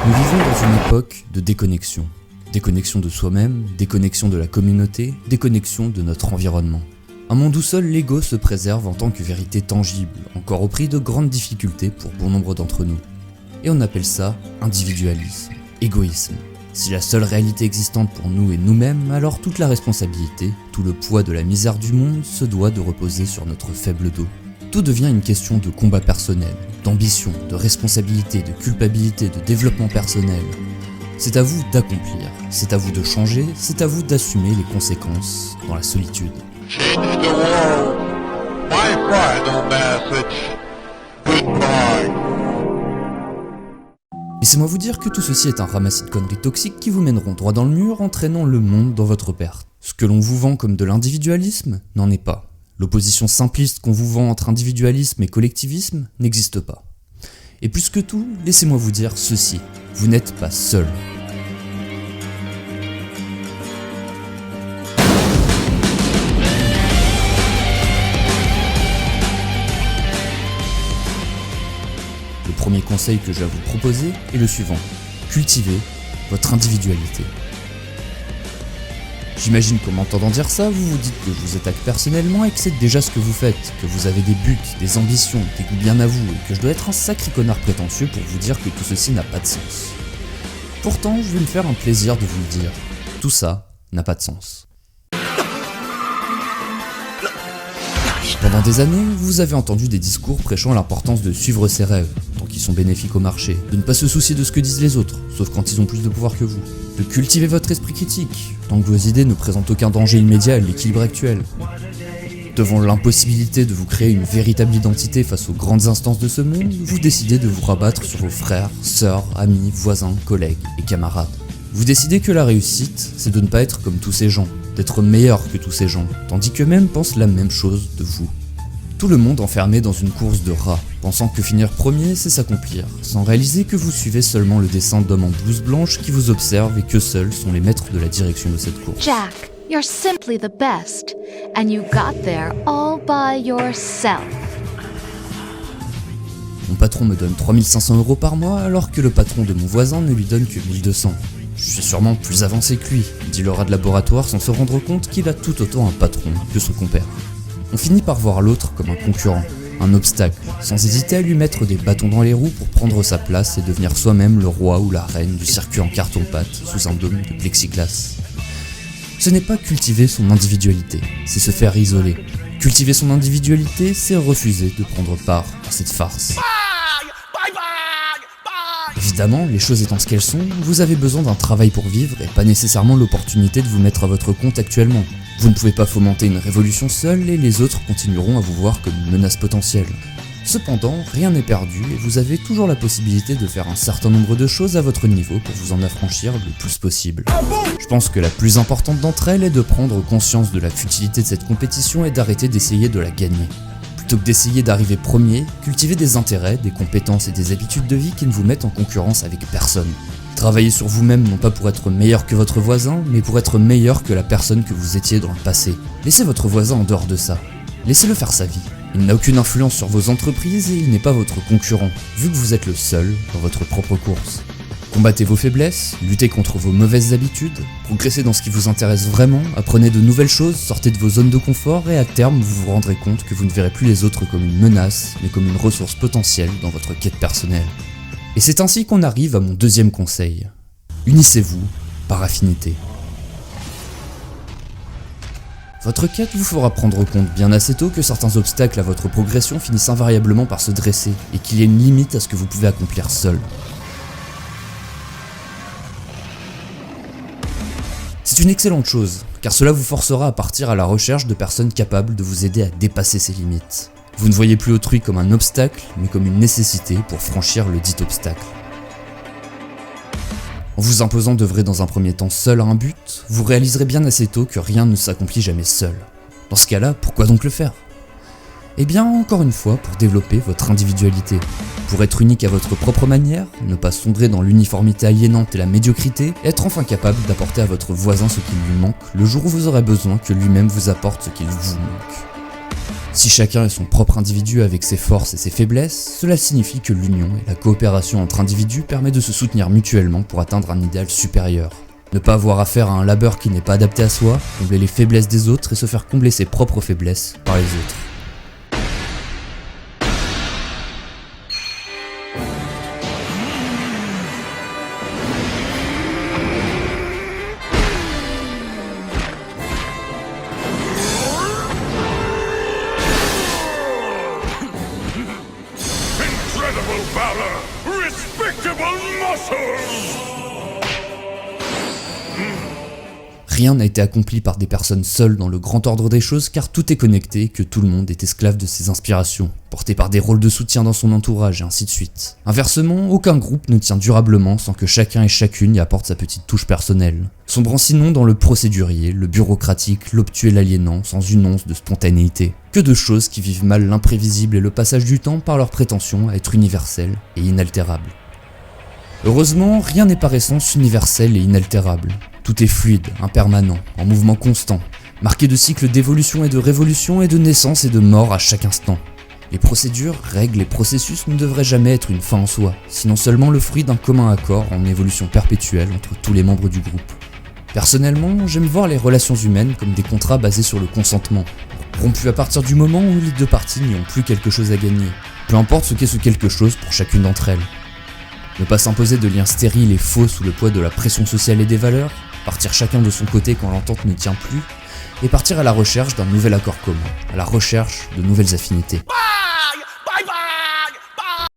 Nous vivons dans une époque de déconnexion. Déconnexion de soi-même, déconnexion de la communauté, déconnexion de notre environnement. Un monde où seul l'ego se préserve en tant que vérité tangible, encore au prix de grandes difficultés pour bon nombre d'entre nous. Et on appelle ça individualisme, égoïsme. Si la seule réalité existante pour nous est nous-mêmes, alors toute la responsabilité, tout le poids de la misère du monde se doit de reposer sur notre faible dos. Tout devient une question de combat personnel, d'ambition, de responsabilité, de culpabilité, de développement personnel. C'est à vous d'accomplir, c'est à vous de changer, c'est à vous d'assumer les conséquences dans la solitude. Change the world. My final message. Goodbye. Laissez-moi vous dire que tout ceci est un ramassis de conneries toxiques qui vous mèneront droit dans le mur, entraînant le monde dans votre perte. Ce que l'on vous vend comme de l'individualisme n'en est pas. L'opposition simpliste qu'on vous vend entre individualisme et collectivisme n'existe pas. Et plus que tout, laissez-moi vous dire ceci, vous n'êtes pas seul. Le premier conseil que j'ai à vous proposer est le suivant, cultivez votre individualité. J'imagine qu'en m'entendant dire ça, vous vous dites que je vous attaque personnellement et que c'est déjà ce que vous faites, que vous avez des buts, des ambitions, des goûts bien à vous et que je dois être un sacré connard prétentieux pour vous dire que tout ceci n'a pas de sens. Pourtant, je vais me faire un plaisir de vous le dire. Tout ça n'a pas de sens. Pendant des années, vous avez entendu des discours prêchant l'importance de suivre ses rêves, tant qu'ils sont bénéfiques au marché, de ne pas se soucier de ce que disent les autres, sauf quand ils ont plus de pouvoir que vous, de cultiver votre esprit critique, tant que vos idées ne présentent aucun danger immédiat à l'équilibre actuel. Devant l'impossibilité de vous créer une véritable identité face aux grandes instances de ce monde, vous décidez de vous rabattre sur vos frères, sœurs, amis, voisins, collègues et camarades. Vous décidez que la réussite, c'est de ne pas être comme tous ces gens, d'être meilleur que tous ces gens, tandis qu'eux-mêmes pensent la même chose de vous. Tout le monde enfermé dans une course de rats, pensant que finir premier c'est s'accomplir, sans réaliser que vous suivez seulement le dessin d'hommes en blouse blanche qui vous observent et que seuls sont les maîtres de la direction de cette course. Jack, you're simply the best, and you got there all by yourself. Mon patron me donne 3500 € par mois alors que le patron de mon voisin ne lui donne que 1200. Je suis sûrement plus avancé que lui, dit le rat de laboratoire sans se rendre compte qu'il a tout autant un patron que son compère. On finit par voir l'autre comme un concurrent, un obstacle, sans hésiter à lui mettre des bâtons dans les roues pour prendre sa place et devenir soi-même le roi ou la reine du circuit en carton-pâte sous un dôme de plexiglas. Ce n'est pas cultiver son individualité, c'est se faire isoler. Cultiver son individualité, c'est refuser de prendre part à cette farce. Évidemment, les choses étant ce qu'elles sont, vous avez besoin d'un travail pour vivre et pas nécessairement l'opportunité de vous mettre à votre compte actuellement. Vous ne pouvez pas fomenter une révolution seul et les autres continueront à vous voir comme une menace potentielle. Cependant, rien n'est perdu et vous avez toujours la possibilité de faire un certain nombre de choses à votre niveau pour vous en affranchir le plus possible. Je pense que la plus importante d'entre elles est de prendre conscience de la futilité de cette compétition et d'arrêter d'essayer de la gagner. Plutôt que d'essayer d'arriver premier, cultivez des intérêts, des compétences et des habitudes de vie qui ne vous mettent en concurrence avec personne. Travaillez sur vous-même non pas pour être meilleur que votre voisin, mais pour être meilleur que la personne que vous étiez dans le passé. Laissez votre voisin en dehors de ça. Laissez-le faire sa vie. Il n'a aucune influence sur vos entreprises et il n'est pas votre concurrent, vu que vous êtes le seul dans votre propre course. Combattez vos faiblesses, luttez contre vos mauvaises habitudes, progressez dans ce qui vous intéresse vraiment, apprenez de nouvelles choses, sortez de vos zones de confort et à terme vous vous rendrez compte que vous ne verrez plus les autres comme une menace, mais comme une ressource potentielle dans votre quête personnelle. Et c'est ainsi qu'on arrive à mon deuxième conseil. Unissez-vous par affinité. Votre quête vous fera prendre compte bien assez tôt que certains obstacles à votre progression finissent invariablement par se dresser et qu'il y a une limite à ce que vous pouvez accomplir seul. C'est une excellente chose, car cela vous forcera à partir à la recherche de personnes capables de vous aider à dépasser ces limites. Vous ne voyez plus autrui comme un obstacle, mais comme une nécessité pour franchir le dit obstacle. En vous imposant d'œuvrer dans un premier temps seul à un but, vous réaliserez bien assez tôt que rien ne s'accomplit jamais seul. Dans ce cas-là, pourquoi donc le faire ? Eh bien, encore une fois, pour développer votre individualité. Pour être unique à votre propre manière, ne pas sombrer dans l'uniformité aliénante et la médiocrité, et être enfin capable d'apporter à votre voisin ce qui lui manque le jour où vous aurez besoin que lui-même vous apporte ce qu'il vous manque. Si chacun est son propre individu avec ses forces et ses faiblesses, cela signifie que l'union et la coopération entre individus permet de se soutenir mutuellement pour atteindre un idéal supérieur. Ne pas avoir affaire à un labeur qui n'est pas adapté à soi, combler les faiblesses des autres et se faire combler ses propres faiblesses par les autres. Incredible valor! Respectable muscles! Rien n'a été accompli par des personnes seules dans le grand ordre des choses car tout est connecté et que tout le monde est esclave de ses inspirations, porté par des rôles de soutien dans son entourage et ainsi de suite. Inversement, aucun groupe ne tient durablement sans que chacun et chacune y apporte sa petite touche personnelle. Sombrant sinon dans le procédurier, le bureaucratique, l'obtus et l'aliénant, sans une once de spontanéité. Que de choses qui vivent mal l'imprévisible et le passage du temps par leur prétention à être universelles et inaltérables. Heureusement, rien n'est par essence universel et inaltérable. Tout est fluide, impermanent, en mouvement constant, marqué de cycles d'évolution et de révolution et de naissance et de mort à chaque instant. Les procédures, règles et processus ne devraient jamais être une fin en soi, sinon seulement le fruit d'un commun accord en évolution perpétuelle entre tous les membres du groupe. Personnellement, j'aime voir les relations humaines comme des contrats basés sur le consentement, rompus à partir du moment où les deux parties n'y ont plus quelque chose à gagner, peu importe ce qu'est ce quelque chose pour chacune d'entre elles. Ne pas s'imposer de liens stériles et faux sous le poids de la pression sociale et des valeurs, partir chacun de son côté quand l'entente ne tient plus, et partir à la recherche d'un nouvel accord commun, à la recherche de nouvelles affinités.